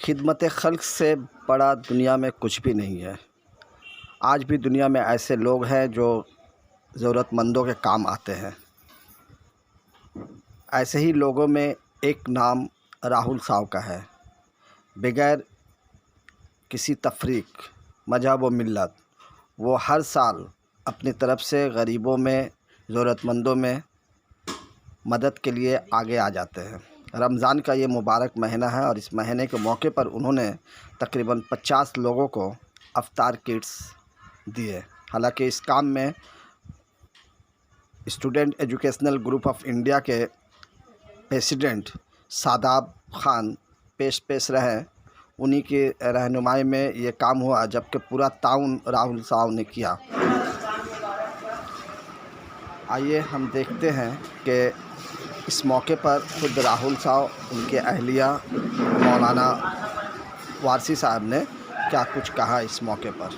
खिदमत खल्क़ से बड़ा दुनिया में कुछ भी नहीं है। आज भी दुनिया में ऐसे लोग हैं जो ज़रूरतमंदों के काम आते हैं। ऐसे ही लोगों में एक नाम राहुल साहब का है। बग़ैर किसी तफरीक मज़हब व मिल्लत वो हर साल अपनी तरफ से गरीबों में, ज़रूरतमंदों में मदद के लिए आगे आ जाते हैं। रमज़ान का ये मुबारक महीना है और इस महीने के मौके पर उन्होंने तकरीबन 50 लोगों को अफ्तार किट्स दिए। हालांकि इस काम में student educational group of India के प्रेसिडेंट शादाब खान पेश रहे। उन्हीं की रहनुमाई में ये काम हुआ, जबकि पूरा ताउन राहुल साहब ने किया। आइए हम देखते हैं कि इस मौके पर खुद राहुल साहब, उनके अहलिया मौलाना वारसी साहब ने क्या कुछ कहा इस मौके पर।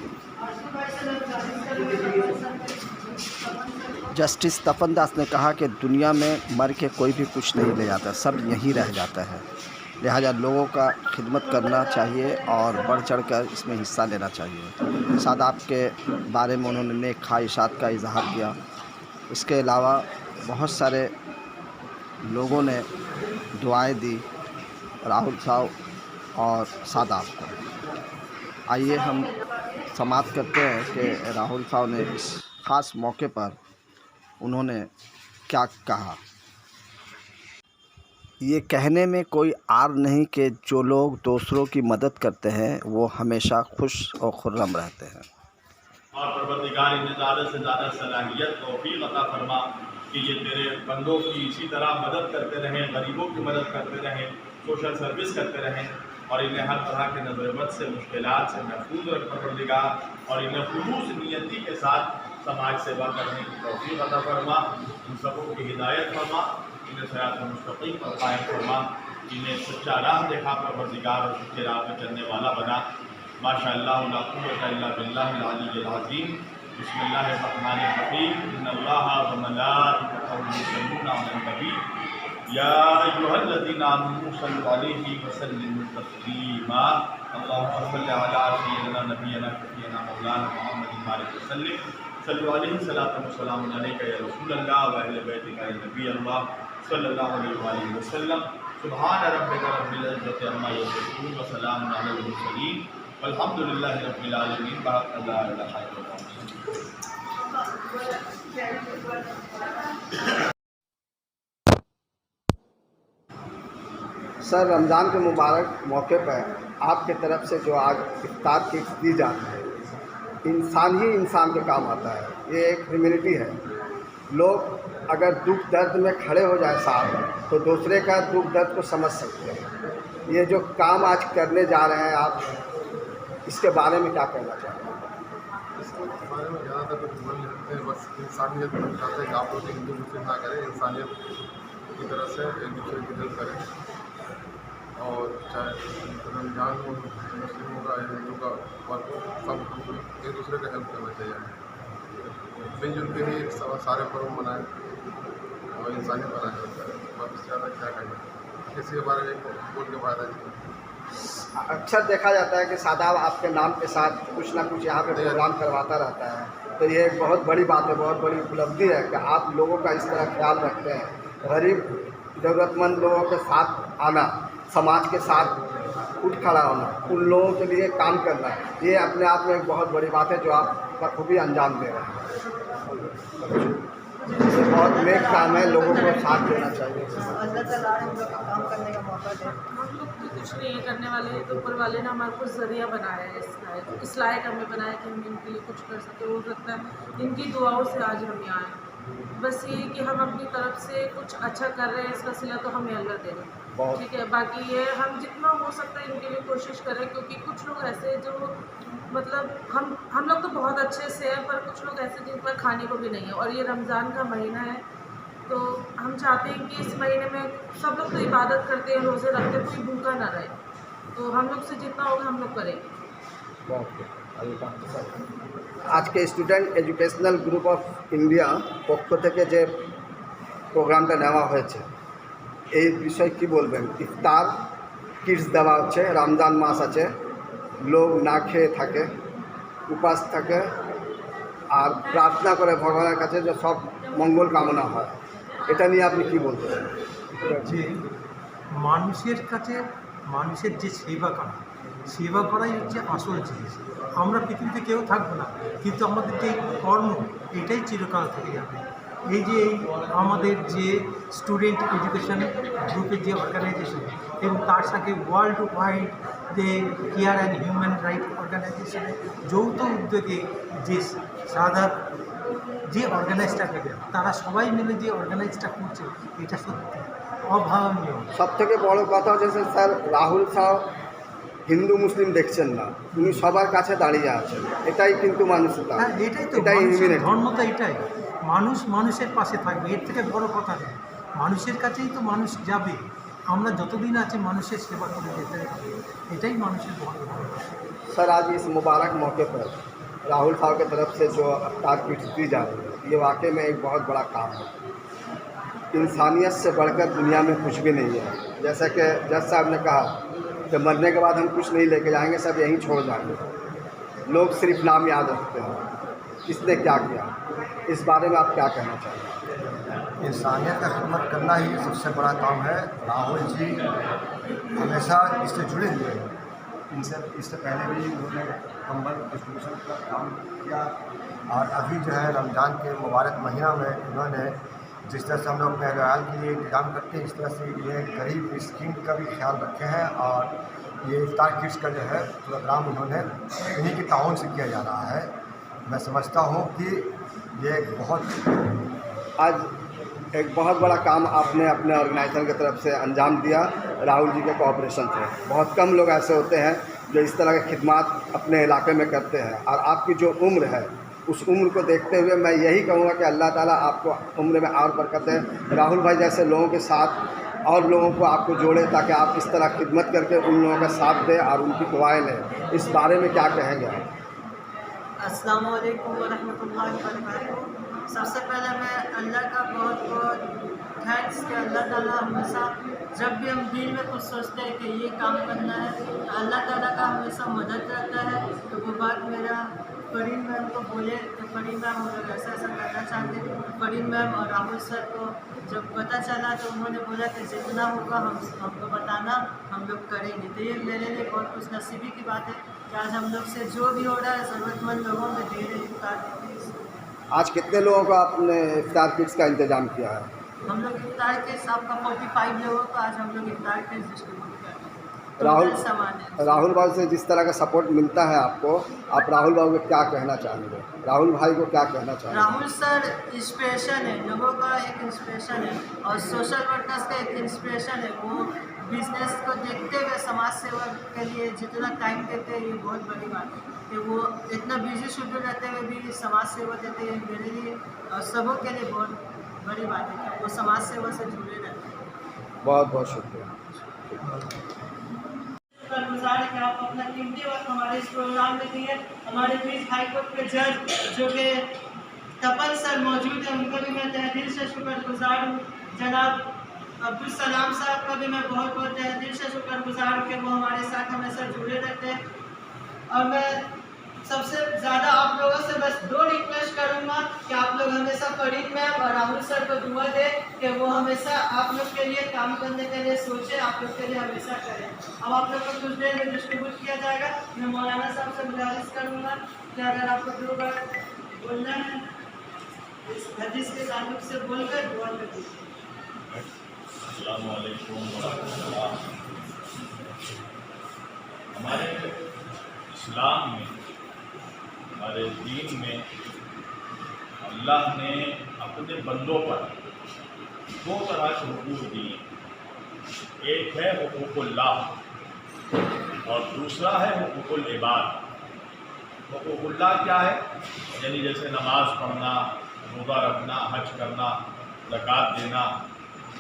जस्टिस तपन दास ने कहा कि दुनिया में मर के कोई भी कुछ नहीं ले जाता, सब यहीं रह जाता है। लिहाजा लोगों का खिदमत करना चाहिए और बढ़ चढ़ कर इसमें हिस्सा लेना चाहिए। शादाब के बारे में उन्होंने नेक ख्वाहिशात का इजहार किया। इसके अलावा बहुत सारे लोगों ने दुआएं दी राहुल साहब और शादाब को। आइए हम समाप्त करते हैं कि राहुल साहब ने इस ख़ास मौके पर उन्होंने क्या कहा। ये कहने में कोई आर नहीं कि जो लोग दूसरों की मदद करते हैं वो हमेशा खुश और खुर्रम रहते हैं। और परवरदिगार इन्हें ज़्यादा से ज़्यादा सलाहियत तौफीक अता फरमा कि ये तेरे बंदों की इसी तरह मदद करते रहें, गरीबों की मदद करते रहें, सोशल सर्विस करते रहें और इन्हें हर तरह के नज़रबत से, मुश्किलात से महफूज रख परवरदिगार, और इन्हें खुलूस नियति के साथ समाज सेवा करने की तौफीक अता फरमा। इन सबों की हिदायत फरमा, इन्हें सिरात मुस्तकीम पर कायम फरमा, इन्हें सच्चा राह देखा परवरदिगार और सच्चे राह पर चलने वाला बना। माशाअल्लाह ला कुव्वता इल्ला बिल्लाहिल अलीय्यिल अज़ीम। बिस्मिल्लाहिर्रहमानिर्रहीम। इन्नल्लाहा व मलाइकतहु युसल्लूना अलन नबी या अय्युहल्लज़ीना आमनू सल्लु अलैहि व सल्लिमू तस्लीमा। अल्लाहुम्मा सल्लि अला सय्यिदिना नबियना शफीना मौलाना मुहम्मदिन बारिक व सल्लिम। सल्लु अलैहि सलातु व सलामुन अलैका या रसूलल्लाह व अहले बैतिका या नबी अल्लाह सल्लल्लाहु अलैहि व सल्लम। सुब्हान रब्बिका रब्बिल इज़्ज़ति अम्मा यसिफून व सलामुन अलल मुरसलीन वल्हम्दुलिल्लाहि रब्बिल आलमीन। ला इलाहा इल्लल्लाह। सर, रमज़ान के मुबारक मौके पर आपके तरफ से जो आज इफ्तार किट्स दी जाती है, इंसान ही इंसान के काम आता है। ये एक ह्यूमैनिटी है। लोग अगर दुख दर्द में खड़े हो जाए साथ, तो दूसरे का दुख दर्द को समझ सकते हैं। ये जो काम आज करने जा रहे हैं आप, इसके बारे में क्या कहना चाहते हैं? इसके बारे में ज़्यादातर कुछ बोल नहीं सकते, बस इंसानियत चाहते हैं कि आप लोग हिंदू मुस्लिम ना करें, इंसानियत की तरह से एक दूसरे की हेल्प करें। और चाहे रमजान हो, मुस्लिमों का या हिंदू का पर्व हो, सब हमको एक दूसरे का हेल्प करना चाहिए। मिलजुल के ही सारे पर्व मनाएं और इंसानियत बनाए जाता है। बस ज़्यादा क्या कहें, किसी के बारे में बोल के फायदा नहीं। अक्सर देखा जाता है कि शादाब आपके नाम के साथ कुछ ना कुछ यहाँ पे प्रोग्राम करवाता रहता है, तो ये एक बहुत बड़ी बात है, बहुत बड़ी उपलब्धि है कि आप लोगों का इस तरह ख्याल रखते हैं। गरीब ज़रूरतमंद लोगों के साथ आना, समाज के साथ उठ खड़ा होना, उन लोगों के लिए काम करना, ये अपने आप में एक बहुत बड़ी बात है जो आप बखूबी अंजाम दे रहे हैं। ये बहुत नेक काम है, लोगों को साथ देना चाहिए। अल्लाह ताला ने हम लोग को काम करने का मौका दे। हम लोग तो कुछ नहीं है करने वाले हैं, तो ऊपर वाले ने हमारे को ज़रिया बनाया है, इस लायक हमें बनाया कि हम इनके लिए कुछ कर सकें। हो सकता है इनकी दुआओं से आज हम यहाँ आए। बस ये कि हम अपनी तरफ से कुछ अच्छा कर रहे हैं, इसका सिला तो हमें अल्लाह दे रहे हैं, ठीक है। बाकी ये हम जितना हो सकता है इनके लिए कोशिश करें, क्योंकि कुछ लोग ऐसे हैं जो मतलब हम लोग तो बहुत अच्छे से हैं, पर कुछ लोग ऐसे जिन पर खाने को भी नहीं है। और ये रमज़ान का महीना है, तो हम चाहते हैं कि इस महीने में सब लोग तो इबादत करते हैं, रोज़े रखते हैं, कोई भूखा ना रहे। तो हम लोग से जितना होगा हम लोग करेंगे। आज के student educational group of India পক্ষ থেকে যে প্রোগ্রামটা নেওয়া হয়েছে, এই বিষয়ে কি বলবেন? ইফতার কিডস দেওয়া হচ্ছে রমজান মাস আছে লোক না খেয়ে থাকে উপাস থাকে আর প্রার্থনা করে ভগবানের কাছে যে সব মঙ্গল কামনা হয় এটা নিয়ে আপনি কি বলতেন যে মানুষের কাছে মানুষের যে সেবা করাই হচ্ছে আসল জিনিস। আমরা পৃথিবীতে কেউ থাকবো না, কিন্তু আমাদের যে কর্ম এটাই চিরকাল থেকে যাবে। এই যে আমাদের যে স্টুডেন্ট এডুকেশন গ্রুপের যে অর্গানাইজেশন এবং তার সাথে ওয়ার্ল্ড ওয়াইড যে কেয়ার অ্যান্ড হিউম্যান রাইট অর্গানাইজেশনের যৌথ উদ্যোগে যে সাধারণ যে অর্গানাইজটা করে তারা সবাই মিলে যে অর্গানাইজটা করছে এটা সত্যি অভাবনীয়। সব থেকে বড় কথা হচ্ছে স্যার রাহুল সাহ হিন্দু মুসলিম দেখছেন না, উনি সবার কাছে দাঁড়িয়ে আছেন, এটাই কিন্তু মানুষতা। হ্যাঁ, এটাই তো এটাই মানুষের humanity। ধর্ম তো এটাই, মানুষ মানুষের পাশে থাকবে, এর থেকে বড় কথা নেই। মানুষের কাছেই তো মানুষ যাবে, আমরা যতদিন আছে মানুষের সেবা করে যেতে হবে, এটাই মানুষের বড় কথা। सर आज इस मुबारक मौके पर राहुल साहब की तरफ से जो अफ्तार किट्स दी जा रही है ये वाकई में एक बहुत बड़ा काम है। इंसानियत से बढ़कर दुनिया में कुछ भी नहीं है। जैसा कि जज साहब ने कहा कि मरने के बाद हम कुछ नहीं लेके जाएंगे, सब यहीं छोड़ जाएंगे। लोग सिर्फ नाम याद रखते हैं, किसने क्या किया, इस बारे में आप क्या कहना चाहेंगे? इंसानियत का खिदमत करना ही सबसे बड़ा काम है। राहुल जी हमेशा इससे जुड़े हुए हैं। इससे पहले भी उन्होंने कंबल डिस्ट्रीब्यूशन का काम किया और अभी जो है रमज़ान के मुबारक महीना में इन्होंने जिस तरह से हम लोग अपने अगरवाल के लिए इंतजाम करते हैं इस तरह से ये गरीब मिस्कीन का भी ख्याल रखे हैं और ये इफ्तार किट्स का जो है प्रोग्राम उन्होंने इन्हीं के ताउन से किया जा रहा है। मैं समझता हूँ कि ये बहुत आज एक बहुत बड़ा काम आपने अपने ऑर्गेनाइजेशन की तरफ से अंजाम दिया राहुल जी के कोऑपरेशन से। बहुत कम लोग ऐसे होते हैं जो इस तरह की खिदमत अपने इलाके में करते हैं और आपकी जो उम्र है उस उम्र को देखते हुए मैं यही कहूँगा कि अल्लाह ताला आपको उम्र में और बरकत है। राहुल भाई जैसे लोगों के साथ और लोगों को आपको जोड़े ताकि आप इस तरह खिदमत करके उन लोगों का साथ दें और उनकी दुआएं लें। इस बारे में क्या कहेंगे आप? अस्सलाम वालेकुम वरहमतुल्लाहि वबरकातुहू। सबसे पहले मैं अल्लाह का बहुत बहुत थैंक्स कि अल्लाह ताला हमेशा जब भी हम दिल में कुछ सोचते हैं कि ये काम करना है तो अल्लाह ताला का हमेशा मदद रहता है। तो वो बात मेरा फरीन मैम को बोले तो फरीन मैम हम लोग ऐसा ऐसा करना चाहते हैं। फरीन मैम और राहुल सर को जब पता चला तो उन्होंने बोला कि जितना होगा हमको बताना, हम लोग करेंगे। तो ये मेरे लिए बहुत खुश नसीबी की बात है कि आज हम लोग से जो भी हो रहा है ज़रूरतमंद लोगों में दे रहे इफ्तार देते। आज कितने लोगों का आपने इफ्तार किट्स का इंतज़ाम किया है? हम लोग इफ्तार के आपका 45 लोगों को आज हम लोग इफ्तार के डिस्ट्रीब्यूट कर रहे हैं। राहुल भाई से जिस तरह का सपोर्ट मिलता है आपको, आप राहुल भाई को क्या कहना चाहेंगे? राहुल भाई को क्या कहना चाहेंगे? राहुल सर इंस्पिरेशन है, लोगों का एक इंस्पिरेशन है और सोशल वर्कर्स का एक इंस्पिरेशन है। वो बिजनेस को देखते हुए समाज सेवा के लिए जितना टाइम देते हैं ये बहुत बड़ी बात है कि वो इतना बिजी शेड्यूल रहते हुए भी समाज सेवा देते हैं। मेरे लिए और सबों के लिए बहुत बड़ी बात है कि वो समाज सेवा से जुड़े रहते हैं। बहुत बहुत शुक्रिया। शुक्रगुजार है कि आप अपना कीमती वक्त हमारे इस प्रोग्राम में दिए। हमारे बीच हाई कोर्ट के जज जो कि तपन सर मौजूद हैं उनका भी मैं तहे दिल से शुक्रगुजार हूँ। जनाब अब्दुल सलाम साहब का भी मैं बहुत बहुत तहे दिल से शुक्रगुजार हूँ कि वो हमारे साथ हमेशा जुड़े रहते हैं। और मैं सबसे ज़्यादा आप लोगों से बस 2 रिक्वेस्ट करूँगा कि आप लोग हमेशा फरीद मैम और राहुल सर को दुआ दें कि वो हमेशा आप लोग के लिए काम करने के लिए सोचें, आप लोग के लिए हमेशा करें। अब आप लोग को कुछ देर में डिस्ट्रीब्यूट किया जाएगा। मैं मौलाना साहब से गुजारिश करूँगा कि अगर आपको 2 बार बोलना है इस हदीस के ताल्लुक से बोलकर दुआ कर दीजिए। अस्सलामु अलैकुम वरहमतुल्लाह। हमारे इस्लाम में, हमारे दीन में अल्लाह ने अपने बंदों पर 2 तरह के हुकूक दिए। एक है हुकूकुल्लाह और दूसरा है हुकूकुल इबाद। हुकूकुल्लाह क्या है? यानी जैसे नमाज पढ़ना, रोज़ा रखना, हज करना, ज़कात देना,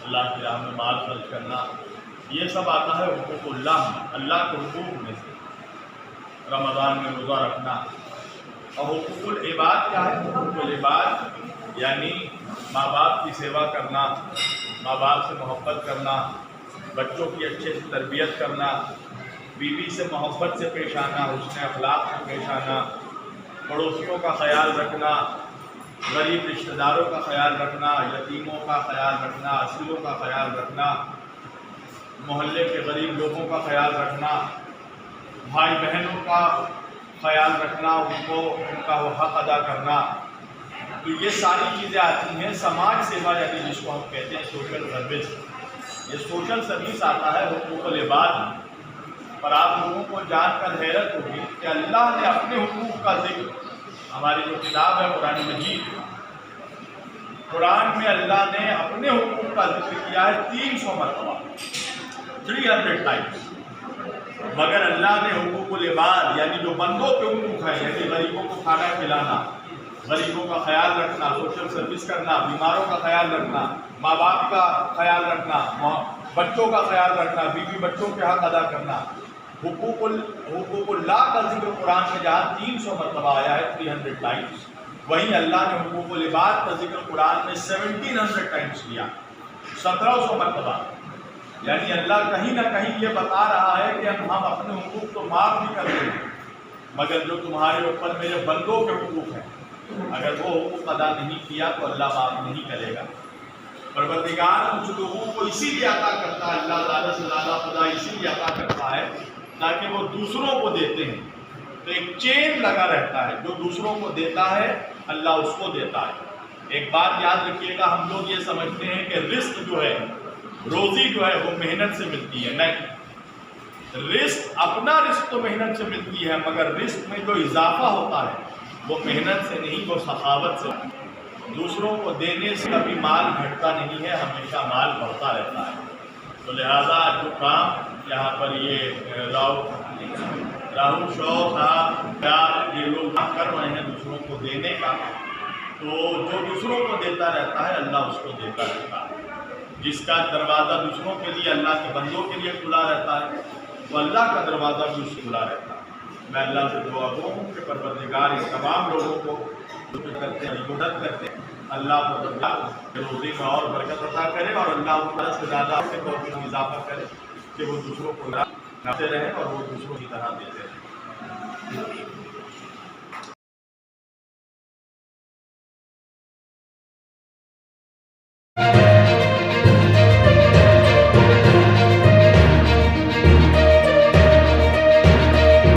अल्लाह की राह में माल खर्च करना, ये सब आता है हुकूकुल्लाह में, अल्लाह के हुकूक में से। रमज़ान में रोज़ा रखना। और हुकूकुल इबाद क्या है? हुकूकुल इबाद यानी माँ बाप की सेवा करना, माँ बाप से मोहब्बत करना, बच्चों की अच्छे से तरबियत करना, बीवी से मोहब्बत से पेश आना, हुस्न अखलाक से पेश आना, पड़ोसियों का ख्याल रखना, गरीब रिश्तेदारों का ख्याल रखना, यतीमों का ख्याल रखना, असीरों का ख्याल रखना, मोहल्ले के गरीब लोगों का ख्याल रखना, भाई बहनों का ख्याल रखना, उनका वो हक अदा करना। तो ये सारी चीज़ें आती हैं समाज सेवा, यानी जिसको हम कहते हैं सोशल सर्विस। ये सोशल सर्विस आता है हुकूक़ुल इबाद में। पर आप लोगों को जानकर हैरत होगी कि अल्लाह ने अपने हुकूक़ का जिक्र, हमारी जो किताब है कुरान मजीद, कुरान में अल्लाह ने अपने हुकूक़ का जिक्र किया है 300 मरतबा, 300 टाइम्स। मगर अल्लाह ने हुकूक़ुल इबाद यानी जो बंदों के हुकूक़ हैं, यानी गरीबों को खाना खिलाना, गरीबों का ख्याल रखना, सोशल सर्विस करना, बीमारों का ख्याल रखना, माँ बाप का ख्याल रखना, बच्चों का ख्याल रखना, बीवी बच्चों के हक अदा करना, हुकूक़ुल्लाह का जिक्र कुरान में जहाँ 300 मरतबा आया है 300 टाइम्स, वहीं अल्लाह ने हुकूक़ुल इबाद का जिक्र कुरान में 1700 टाइम्स किया, 1700 मरतबा। यानी अल्लाह कहीं ना कहीं ये बता रहा है कि हम अपने हुकूक़ तो माफ़ भी कर देंगे, मगर जो तुम्हारे ऊपर मेरे बंदों के हुकूक़ हैं, अगर वो हुकूक़ अदा नहीं किया तो अल्लाह माफ़ नहीं करेगा। परवरदिगार कुछ लोगों को इसीलिए अता करता है, अल्लाह ज़्यादा से ज़्यादा खुदा इसीलिए अता करता है ताकि वो दूसरों को देते हैं, तो एक चेन लगा रहता है, जो दूसरों को देता है अल्लाह उसको देता है। एक बात याद रखिएगा, हम लोग ये समझते हैं कि रिस्क जो है, रोज़ी जो है वो मेहनत से मिलती है। नहीं, रिस्क अपना रिस्क तो मेहनत से मिलती है, मगर रिस्क में जो इजाफा होता है वो मेहनत से नहीं, वो सखावत से। दूसरों को देने से कभी माल घटता नहीं है, हमेशा माल बढ़ता रहता है। तो लिहाजा जो काम यहाँ पर ये राहुल शौक साहब ये लोग कर रहे हैं दूसरों को देने का, तो जो दूसरों को देता रहता है अल्लाह उसको देता रहता है। जिसका दरवाज़ा दूसरों के लिए, अल्लाह के बंदों के लिए खुला रहता है, तो अल्लाह का दरवाज़ा भी उससे खुला रहता है। मैं अल्लाह से दुआ करूँ कि परवरदिगार इन तमाम लोगों को करते हैं, मदद करते हैं, अल्लाह को रोज़ी में और बरकत अता करे और अल्लाह ज़्यादा से ज़्यादा अपने तौफीक में इजाफा करे कि वो दूसरों को लाते रहें और वो दूसरों की तरह देते रहें।